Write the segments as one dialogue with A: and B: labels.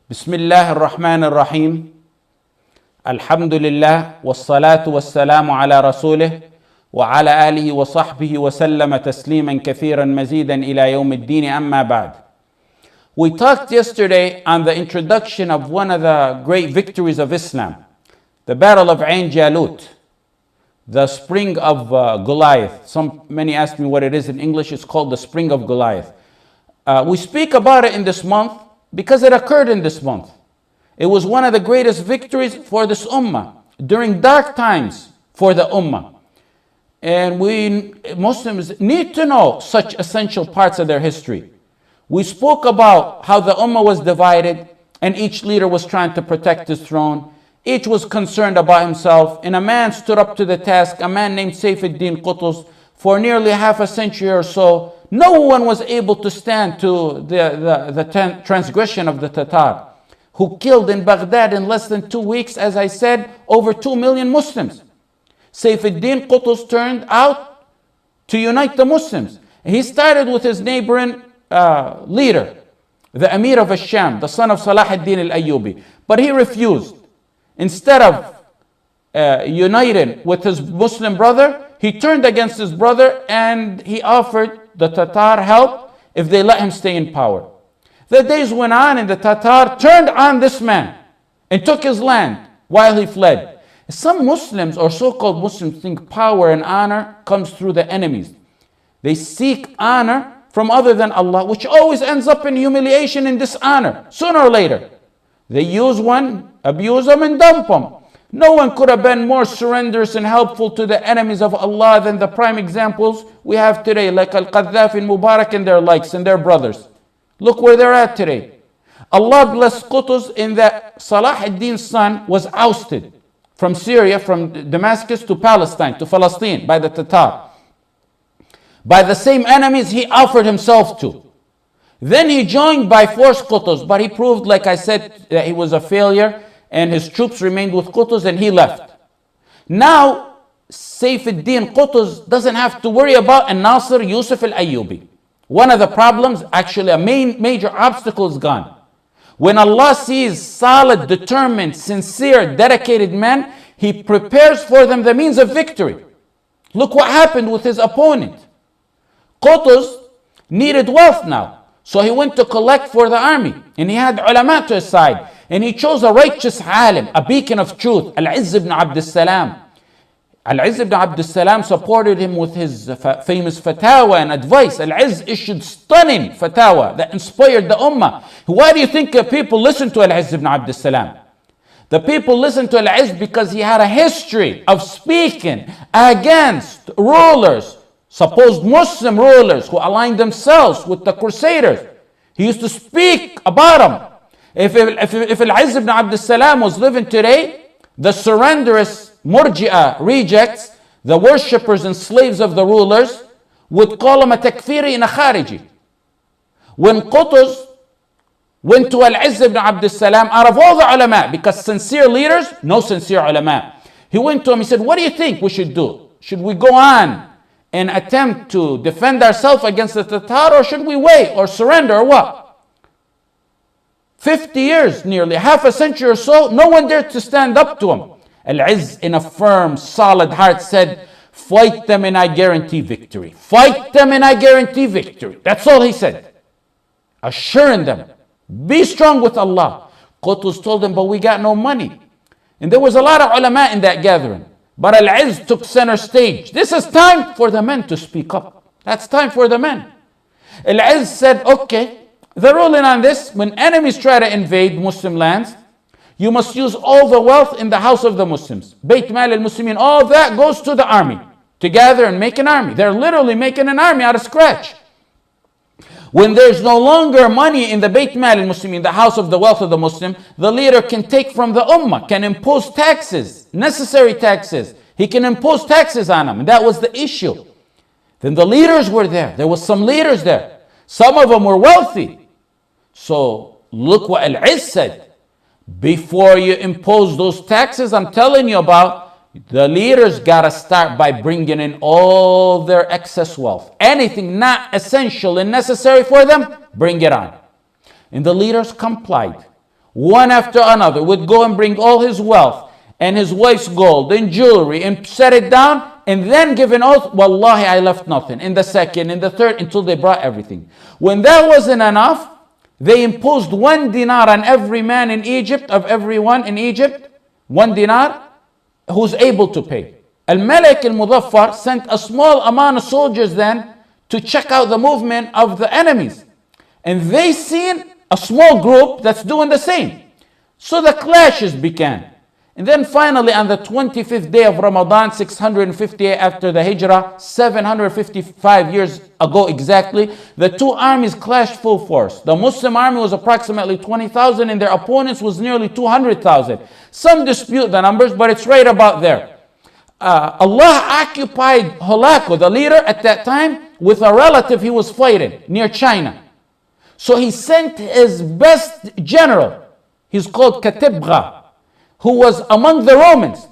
A: بسم الله الرحمن الرحيم الحمد لله والصلاة والسلام على رسوله وعلى آله وصحبه وسلم تسليما كثيرا مزيدا إلى يوم الدين أما بعد. We talked yesterday on the introduction of one of the great victories of Islam, the Battle of Ain Jalut, the Spring of Goliath. Many ask me what it is in English. It's called the Spring of Goliath. We speak about it in this month because it occurred in this month. It was one of the greatest victories for this ummah during dark times for the ummah. And we Muslims need to know such essential parts of their history. We spoke about how the ummah was divided and each leader was trying to protect his throne. Each was concerned about himself, and a man stood up to the task, a man named Sayf-ud-Din Qutuz. For nearly half a century or so, no one was able to stand to the transgression of the Tatar, who killed in Baghdad in less than 2 weeks, as I said, over 2 million Muslims. Sayf-ud-Din Qutuz turned out to unite the Muslims. He started with his neighboring leader, the Emir of Sham, the son of Salah ad-Din al-Ayyubi. But he refused. Instead of uniting with his Muslim brother, he turned against his brother and he offered the Tatar help if they let him stay in power. The days went on and the Tatar turned on this man and took his land while he fled. Some Muslims or so-called Muslims think power and honor comes through the enemies. They seek honor from other than Allah, which always ends up in humiliation and dishonor, sooner or later. They use one, abuse them, and dump them. No one could have been more surrenderous and helpful to the enemies of Allah than the prime examples we have today, like Al-Qaddafi and Mubarak and their likes and their brothers. Look where they're at today. Allah bless Qutuz in that Salah ad-Din's son was ousted from Syria, from Damascus to Palestine, to Palestine by the Tatar, by the same enemies he offered himself to. Then he joined by force Qutuz, but he proved, like I said, that he was a failure, and his troops remained with Qutuz and he left. Now, Sayf-ud-Din Qutuz doesn't have to worry about Nasr Yusuf al-Ayyubi. One of the problems, actually a major obstacle, is gone. When Allah sees solid, determined, sincere, dedicated men, He prepares for them the means of victory. Look what happened with his opponent. Qutuz needed wealth now, so he went to collect for the army, and he had ulama to his side. And he chose a righteous alim, a beacon of truth, Al-Izz ibn Abd Salam. Al-Izz ibn Abd Salam supported him with his famous fatwa and advice. Al-Izz issued stunning fatwa that inspired the ummah. Why do you think people listen to Al-Izz ibn Abd Salam? The people listened to Al-Izz because he had a history of speaking against rulers, supposed Muslim rulers who aligned themselves with the Crusaders. He used to speak about them. If Al-Izz ibn Abd Salam was living today, the surrenderous Murji'ah rejects, the worshippers and slaves of the rulers, would call him a takfiri and a khariji. When Qutuz went to Al-Izz ibn Abd Salam, out of all the ulama, because sincere leaders, no sincere ulama, he went to him, he said, what do you think we should do? Should we go on and attempt to defend ourselves against the Tatar, or should we wait or surrender, or what? 50 years, nearly half a century or so, no one dared to stand up to him. Al-Izz, in a firm, solid heart, said, fight them and I guarantee victory. Fight them and I guarantee victory. That's all he said. Assuring them, be strong with Allah. Qutuz told them, but we got no money. And there was a lot of ulama in that gathering. But Al-Izz took center stage. This is time for the men to speak up. That's time for the men. Al-Izz said, okay, the ruling on this, when enemies try to invade Muslim lands, you must use all the wealth in the house of the Muslims. Bayt Mal al-Muslimin, all that goes to the army to gather and make an army. They're literally making an army out of scratch. When there's no longer money in the Bayt Mal al-Muslimin, the house of the wealth of the Muslim, the leader can take from the ummah, can impose taxes, necessary taxes. He can impose taxes on them. And that was the issue. Then the leaders were there. There was some leaders there. Some of them were wealthy. So look what Al-Izz said. Before you impose those taxes I'm telling you about, the leaders got to start by bringing in all their excess wealth. Anything not essential and necessary for them, bring it on. And the leaders complied. one after another, would go and bring all his wealth and his wife's gold and jewelry and set it down, and then give an oath, Wallahi, I left nothing. In the second, in the third, until they brought everything. When that wasn't enough, they imposed 1 dinar on every man in Egypt, of everyone in Egypt, 1 dinar, who's able to pay. Al-Malik al-Muzaffar sent a small amount of soldiers then to check out the movement of the enemies. And they seen a small group that's doing the same. So the clashes began. And then finally on the 25th day of Ramadan, 658 after the Hijrah, 755 years ago exactly, the two armies clashed full force. The Muslim army was approximately 20,000 and their opponents was nearly 200,000. Some dispute the numbers, but it's right about there. Allah occupied Holako, the leader at that time, with a relative he was fighting near China. So he sent his best general, he's called Katibgha, who was among the Romans.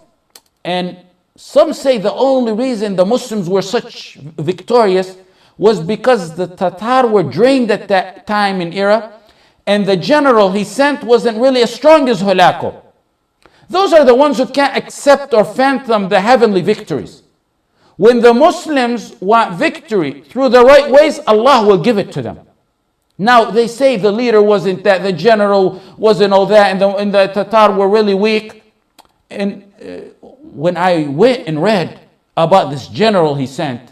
A: And some say the only reason the Muslims were such victorious was because the Tatar were drained at that time in era, and the general he sent wasn't really as strong as Holako. Those are the ones who can't accept or fathom the heavenly victories. When the Muslims want victory through the right ways, Allah will give it to them. Now, they say the leader wasn't that, the general wasn't all that, and the Tatar were really weak. And when I went and read about this general he sent,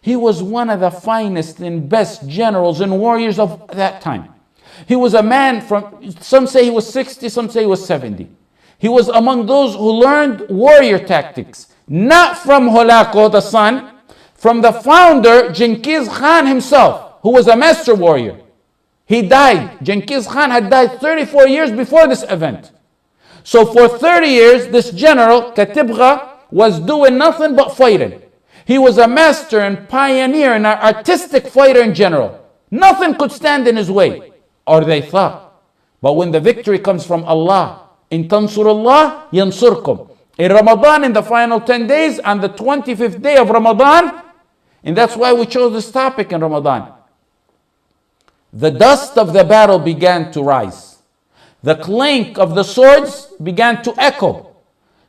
A: he was one of the finest and best generals and warriors of that time. He was a man from, some say he was 60, some say he was 70. He was among those who learned warrior tactics, not from Holako, the son, from the founder, Genghis Khan himself, who was a master warrior. He died. Genghis Khan had died 34 years before this event. So for 30 years, this general, Katibgha, was doing nothing but fighting. He was a master and pioneer and an artistic fighter in general. Nothing could stand in his way, or they thought. But when the victory comes from Allah, in tansurullah yansurkum. In Ramadan, in the final 10 days, on the 25th day of Ramadan, and that's why we chose this topic in Ramadan. The dust of the battle began to rise. The clink of the swords began to echo.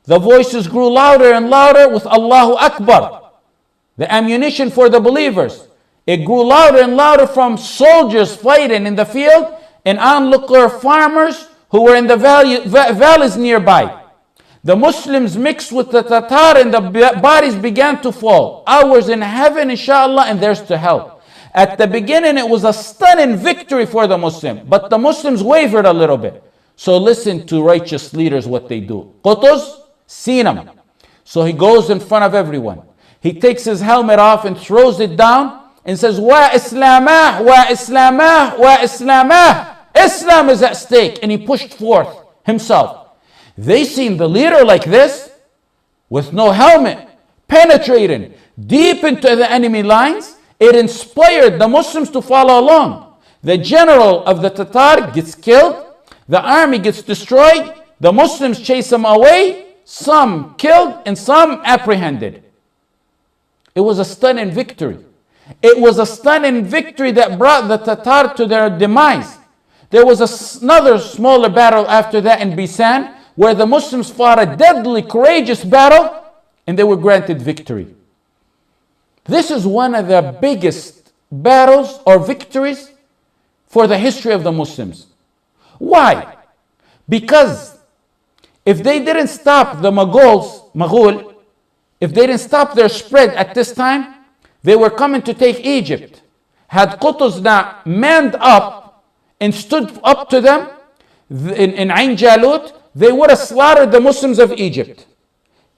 A: The voices grew louder and louder with Allahu Akbar, the ammunition for the believers. It grew louder and louder from soldiers fighting in the field and onlooker farmers who were in the valleys nearby. The Muslims mixed with the Tatar and the bodies began to fall. Ours in heaven, inshallah, and theirs to hell. At the beginning, it was a stunning victory for the Muslim, but the Muslims wavered a little bit. So listen to righteous leaders what they do. Qutuz, Sinam. So he goes in front of everyone. He takes his helmet off and throws it down and says, Wa Islamah, wa Islamah, wa Islamah. Islam is at stake. And he pushed forth himself. They seen the leader like this, with no helmet, penetrating deep into the enemy lines. It inspired the Muslims to follow along. The general of the Tatar gets killed. The army gets destroyed. The Muslims chase them away. Some killed and some apprehended. It was a stunning victory. It was a stunning victory that brought the Tatar to their demise. There was another smaller battle after that in Bisan, where the Muslims fought a deadly, courageous battle, and they were granted victory. This is one of the biggest battles or victories for the history of the Muslims. Why? Because if they didn't stop the Mughal, if they didn't stop their spread at this time, they were coming to take Egypt. Had Qutuz not manned up and stood up to them in Ain Jalut, they would have slaughtered the Muslims of Egypt.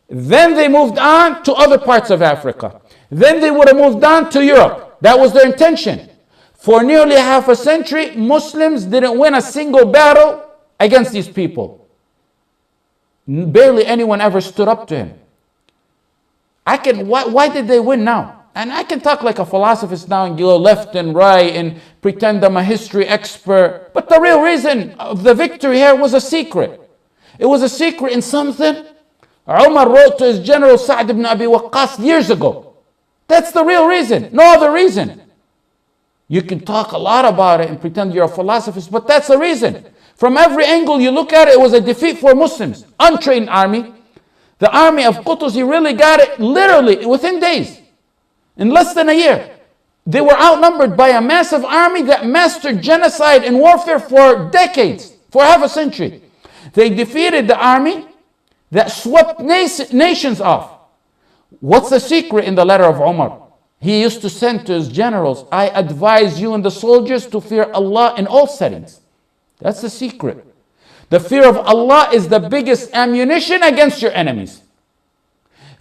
A: Then they moved on to other parts of Africa. Then they would have moved on to Europe. That was their intention. For nearly half a century, Muslims didn't win a single battle against these people. Barely anyone ever stood up to him. Why did they win now? And I can talk like a philosophist now and go left and right and pretend I'm a history expert. But the real reason of the victory here was a secret. It was a secret in something Umar wrote to his general Sa'd ibn Abi Waqqas years ago. That's the real reason, no other reason. You can talk a lot about it and pretend you're a philosophist, but that's the reason. From every angle you look at it, it was a defeat for Muslims. Untrained army. The army of Qutuz, he really got it literally within days. In less than a year. They were outnumbered by a massive army that mastered genocide and warfare for decades, for half a century. They defeated the army that swept nations off. What's the secret in the letter of Umar? He used to send to his generals, I advise you and the soldiers to fear Allah in all settings. That's the secret. The fear of Allah is the biggest ammunition against your enemies.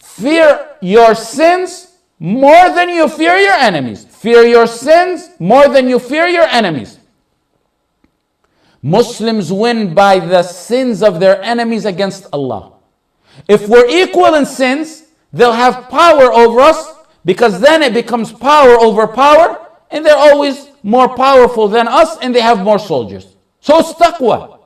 A: Fear your sins more than you fear your enemies. Fear your sins more than you fear your enemies. Muslims win by the sins of their enemies against Allah. If we're equal in sins, they'll have power over us, because then it becomes power over power, and they're always more powerful than us, and they have more soldiers. So it's taqwa.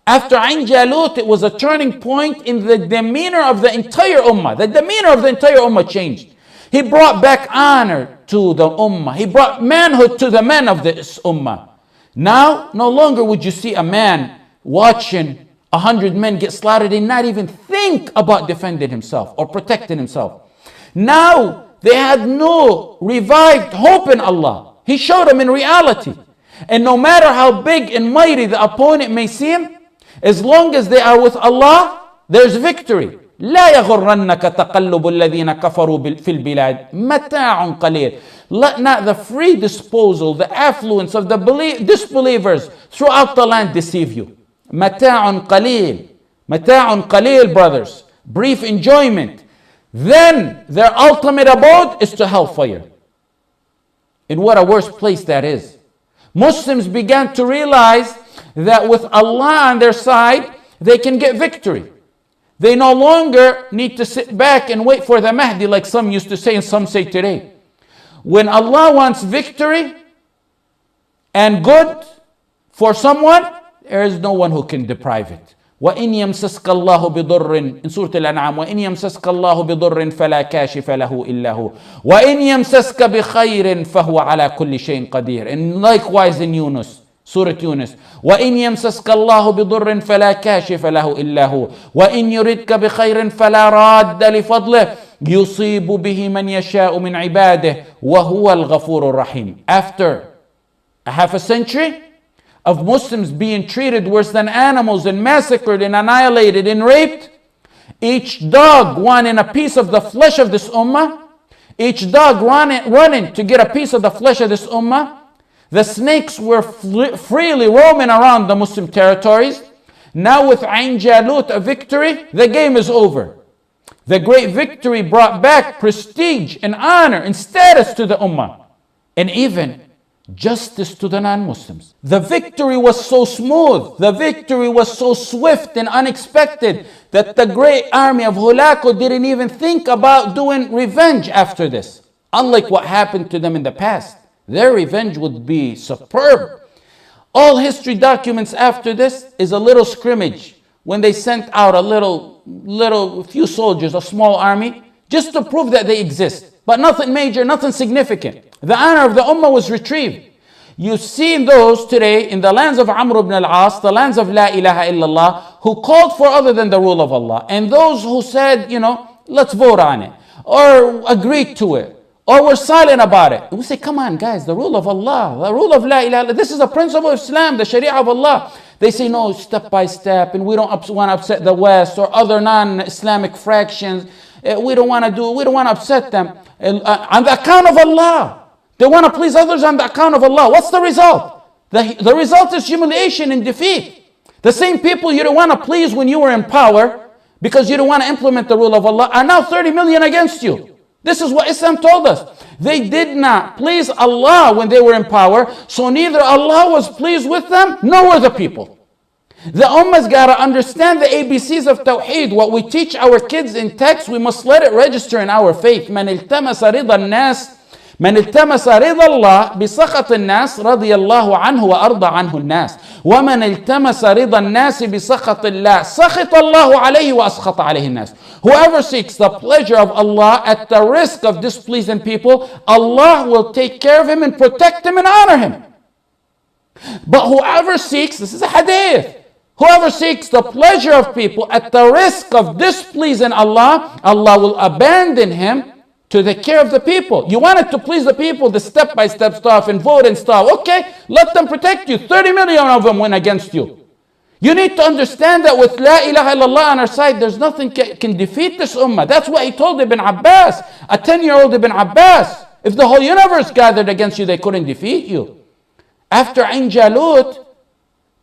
A: After Ain Jalut, it was a turning point in the demeanor of the entire ummah. The demeanor of the entire ummah changed. He brought back honor to the ummah. He brought manhood to the men of this ummah. Now, no longer would you see a man watching 100 men get slaughtered and not even think about defending himself or protecting himself. Now, they had no revived hope in Allah. He showed them in reality. And no matter how big and mighty the opponent may seem, as long as they are with Allah, there's victory. لا يغرنك تقلب الذين كفروا في البلاد متاع قليل. Let not the free disposal, the affluence of the disbelievers throughout the land deceive you. متاع قليل. متاع قليل, brothers. Brief enjoyment. Then their ultimate abode is to hellfire. And what a worse place that is. Muslims began to realize that with Allah on their side, they can get victory. They no longer need to sit back and wait for the Mahdi like some used to say and some say today. When Allah wants victory and good for someone, there is no one who can deprive it. وَإِنْ يَمْسَسْكَ اللَّهُ بِضُرٍّ in Surah Al-An'am, وَإِنْ يَمْسَسْكَ اللَّهُ بِضُرٍّ فَلَا كَاشِفَ لَهُ إِلَّا هُوَ وَإِنْ يَمْسَسْكَ بِخَيْرٍ فَهُوَ عَلَى كُلِّ شَيْءٍ قَدِيرٌ. And likewise in Yunus, Surah Yunus, وَإِنْ يَمْسَسْكَ اللَّهُ بِضُرٍّ فَلَا كَاشِفَ لَهُ إِلَّا هُوَ وَإِنْ يُرِدْكَ بِخَيْرٍ فَلَا رَادَّ لِفَضْلِهِ يُصِيبُ بِهِ مَنْ يَشَاءُ مِنْ عِبَادِهِ وَهُوَ الْغَفُورُ الرَّحِيمُ. After a half a century of Muslims being treated worse than animals and massacred and annihilated and raped, each dog wanting a piece of the flesh of this ummah, each dog running to get a piece of the flesh of this ummah, the snakes were freely roaming around the Muslim territories. Now with Ain Jalut, a victory, the game is over. The great victory brought back prestige and honor and status to the ummah, and even justice to the non-Muslims. The victory was so smooth, the victory was so swift and unexpected that the great army of Hulako didn't even think about doing revenge after this. Unlike what happened to them in the past, their revenge would be superb. All history documents after this is a little scrimmage when they sent out a few soldiers, a small army, just to prove that they exist. But nothing major, nothing significant. The honor of the ummah was retrieved. You've seen those today in the lands of Amr ibn al-As, the lands of La ilaha illallah, who called for other than the rule of Allah. And those who said, let's vote on it, or agreed to it, or we're silent about it. We say, come on guys, the rule of Allah, the rule of La ilaha, this is a principle of Islam, the Sharia of Allah. They say, no, step by step, and we don't want to upset the West or other non-Islamic fractions. We don't want to upset them. On the account of Allah. They want to please others on the account of Allah. What's the result? The result is humiliation and defeat. The same people you don't want to please when you were in power, because you don't want to implement the rule of Allah, are now 30 million against you. This is what Islam told us. They did not please Allah when they were in power, so neither Allah was pleased with them, nor were the people. The ummah's got to understand the ABCs of Tawheed. What we teach our kids in text, we must let it register in our faith. من التمس رضا الناس من التمس رضا الله بسخط الناس رضي الله عنه وأرضى عنه الناس ومن التمس رضا الناس بسخط الله سخط الله عليه وأسخط عليه الناس. Whoever seeks the pleasure of Allah at the risk of displeasing people, Allah will take care of him and protect him and honor him. But whoever seeks, this is a hadith, Whoever seeks the pleasure of people at the risk of displeasing Allah, Allah will abandon him to the care of the people. You wanted to please the people, the step-by-step stuff and vote and stuff. Okay, let them protect you. 30 million of them went against you. You need to understand that with La ilaha illallah on our side, there's nothing can defeat this ummah. That's what he told Ibn Abbas, a 10-year-old Ibn Abbas. If the whole universe gathered against you, they couldn't defeat you. After Ain Jalut,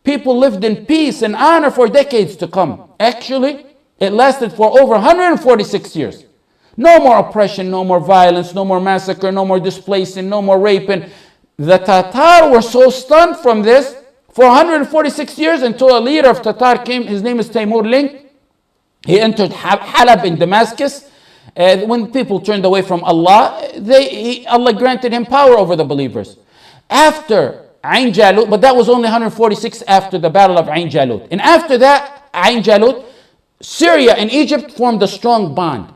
A: people lived in peace and honor for decades to come. Actually, it lasted for over 146 years. No more oppression, no more violence, no more massacre, no more displacing, no more raping. The Tatar were so stunned from this for 146 years until a leader of Tatar came. His name is Timur Lenk. He entered Halab in Damascus. When people turned away from Allah, Allah granted him power over the believers. After Ain Jalut, but that was only 146 after the battle of Ain Jalut. And after that, Ain Jalut, Syria and Egypt formed a strong bond.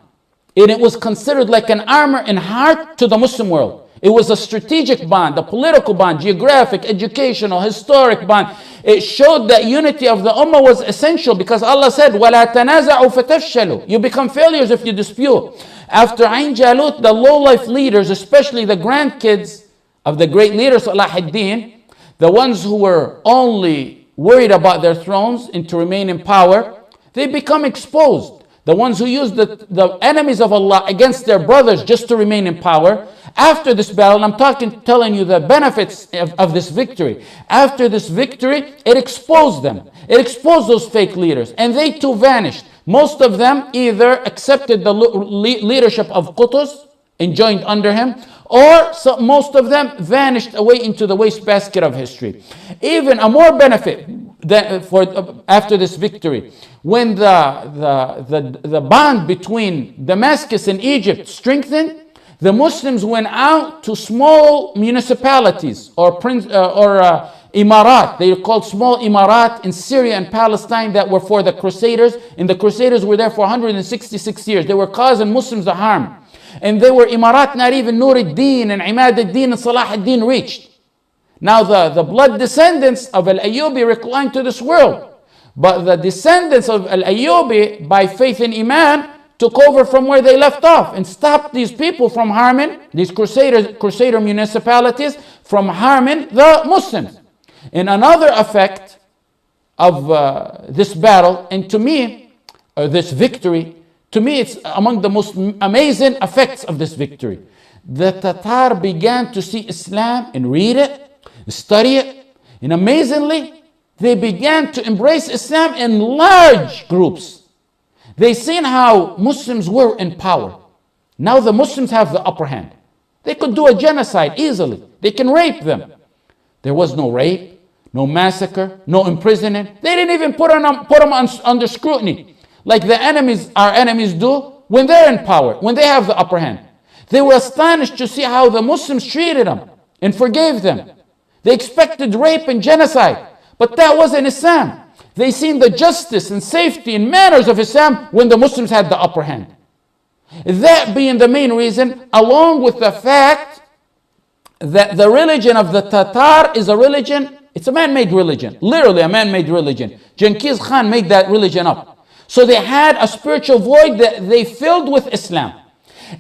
A: And it was considered like an armor and heart to the Muslim world. It was a strategic bond, a political bond, geographic, educational, historic bond. It showed that unity of the ummah was essential because Allah said, وَلَا تَنَازَعُوا فَتَفْشَلُوا. You become failures if you dispute. After Ain Jalut, the low-life leaders, especially the grandkids of the great leader Salah ad-Din, the ones who were only worried about their thrones and to remain in power, they become exposed. The ones who used the enemies of Allah against their brothers just to remain in power. After this battle, I'm telling you the benefits of this victory. After this victory, it exposed them. It exposed those fake leaders. And they too vanished. Most of them either accepted the leadership of Qutuz and joined under him, or most of them vanished away into the wastebasket of history. Even a more benefit after this victory, when the bond between Damascus and Egypt strengthened, the Muslims went out to small municipalities or Imarat. They were called small Imarat in Syria and Palestine that were for the Crusaders. And the Crusaders were there for 166 years. They were causing Muslims the harm. And they were Imarat not even Nur ad-Din and Imad ad-Din and Salah ad-Din reached. Now the blood descendants of Al-Ayyubi reclined to this world. But the descendants of Al-Ayyubi, by faith in Iman, took over from where they left off and stopped these people from harming, these Crusader municipalities, from harming the Muslims. And another effect of this battle, and to me, this victory, to me it's among the most amazing effects of this victory. The Tatar began to see Islam and read it, study it, and amazingly, they began to embrace Islam in large groups. They seen how Muslims were in power. Now the Muslims have the upper hand. They could do a genocide easily. They can rape them. There was no rape, no massacre, no imprisoning. They didn't even put them under scrutiny like our enemies do when they're in power, when they have the upper hand. They were astonished to see how the Muslims treated them and forgave them. They expected rape and genocide, but that wasn't Islam. They seen the justice and safety and manners of Islam when the Muslims had the upper hand. That being the main reason, along with the fact that the religion of the Tatar is a religion, it's a man-made religion, literally a man-made religion. Genghis Khan made that religion up. So they had a spiritual void that they filled with Islam.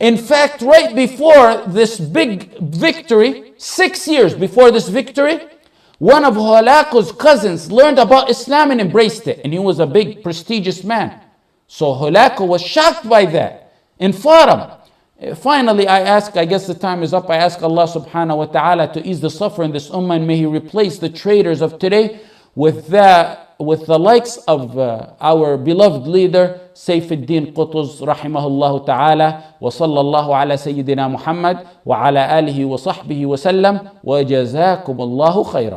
A: In fact, right before this big victory, 6 years before this victory, one of Hulaku's cousins learned about Islam and embraced it. And he was a big, prestigious man. So Hulaku was shocked by that and fought him. Finally, I guess the time is up, I ask Allah subhanahu wa ta'ala to ease the suffering in this ummah, and may He replace the traitors of today with the likes of our beloved leader, Sayf ad-Din Qutuz, rahimahullah ta'ala, wa sallallahu ala Sayyidina Muhammad, wa ala alihi wa sahbihi wa sallam, wa jazakum Allahu khayra.